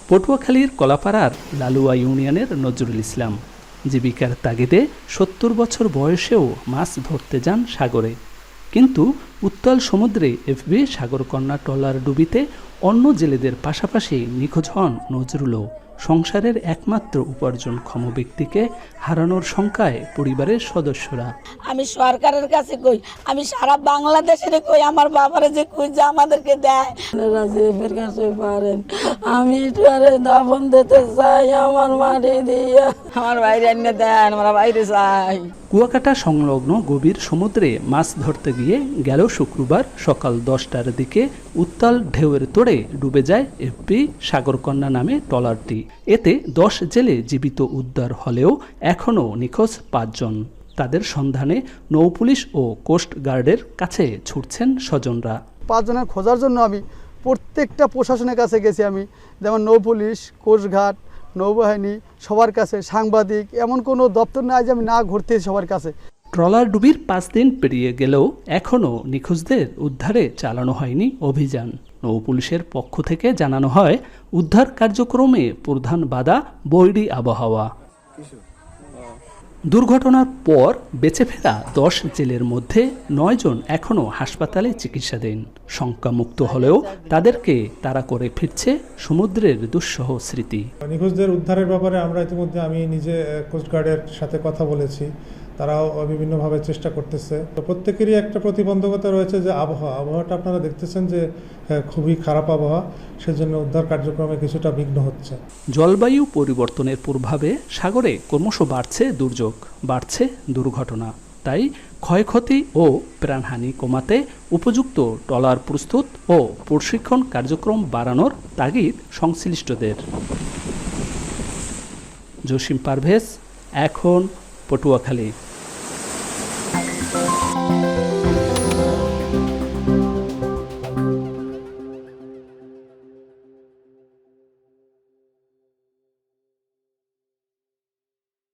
পটুয়াখালীর কলাপাড়ার লালুয়া ইউনিয়নের নজরুল ইসলাম জীবিকার তাগিদে ৭০ বছর বয়সেও মাছ ধরতে যান সাগরে। কিন্তু উত্তাল সমুদ্রে এফবি সাগরকন্যা ট্রলার ডুবিতে অন্য জেলেদের পাশাপাশি নিখোঁজ হন নজরুলও। সংসারের একমাত্র উপার্জনক্ষম ব্যক্তিকে হারানোর শঙ্কায় পরিবারের সদস্যরা। আমি সরকারের কাছে কই, আমি সারা বাংলাদেশের কই, আমার বাবারে যে কই যে আমাদেরকে দেয় রাজীবের কাছে পারেন, আমি দাফন দিতে চাই আমার মাটি দিয়া, আমার বাইরে এনে দেন, আমরা বাইরে চাই। কুয়াকাটা সংলগ্ন গভীর সমুদ্রে মাছ ধরতে গিয়ে গেল শুক্রবার সকাল 10টার দিকে উত্তাল ঢেউয়ের তোড়ে ডুবে যায় এফবি সাগরকন্যা নামে ট্রলারটি। এতে 10 জেলে জীবিত উদ্ধার হলেও এখনও নিখোঁজ 5 জন। তাদের সন্ধানে নৌপুলিশ ও কোস্ট গার্ডের কাছে ছুটছেন স্বজনরা। 5 জনের খোঁজার জন্য আমি প্রত্যেকটা প্রশাসনের কাছে গেছি, আমি যেমন নৌপুলিশ, কোস্টগার্ড, নৌবাহিনী, সবার কাছে, সাংবাদিক, এমন কোনো দপ্তর নাই যে আমি না ঘুরতে সবার কাছে। ট্রলার ডুবির 5 দিন পেরিয়ে গেলেও এখনও নিখোঁজদের উদ্ধারে চালানো হয়নি অভিযান। নৌপুলিশের পক্ষ থেকে জানানো হয়, উদ্ধার কার্যক্রমে প্রধান বাধা বৈরী আবহাওয়া। দুর্ঘটনার পর বেঁচে ফেরা 10 জেলের মধ্যে 9 জন এখনও হাসপাতালে চিকিৎসাধীন। শঙ্কামুক্ত হলেও তাদেরকে তাড়া করে ফিরছে সমুদ্রের দুঃসহ স্মৃতি। নিখোঁজদের উদ্ধারের ব্যাপারে আমরা ইতিমধ্যে আমি নিজে কোস্টগার্ডের সাথে কথা বলেছি, তারাও বিভিন্নভাবে চেষ্টা করতেছে। তো প্রত্যেকেরই একটা প্রতিবন্ধকতা রয়েছে যে আবহাওয়াটা আপনারা দেখতেছেন যে খুবই খারাপ আবহাওয়া, সেজন্য উদ্ধার কার্যক্রমে কিছুটা বিঘ্ন হচ্ছে। জলবায়ু পরিবর্তনের প্রভাবে সাগরে ক্রমশ বাড়ছে দুর্যোগ, বাড়ছে দুর্ঘটনা। তাই ক্ষয়ক্ষতি ও প্রাণহানি কমাতে উপযুক্ত ট্রলার প্রস্তুত ও প্রশিক্ষণ কার্যক্রম বাড়ানোর তাগিদ সংশ্লিষ্টদের। জসিম পারভেজ, এখন পটুয়াখালী।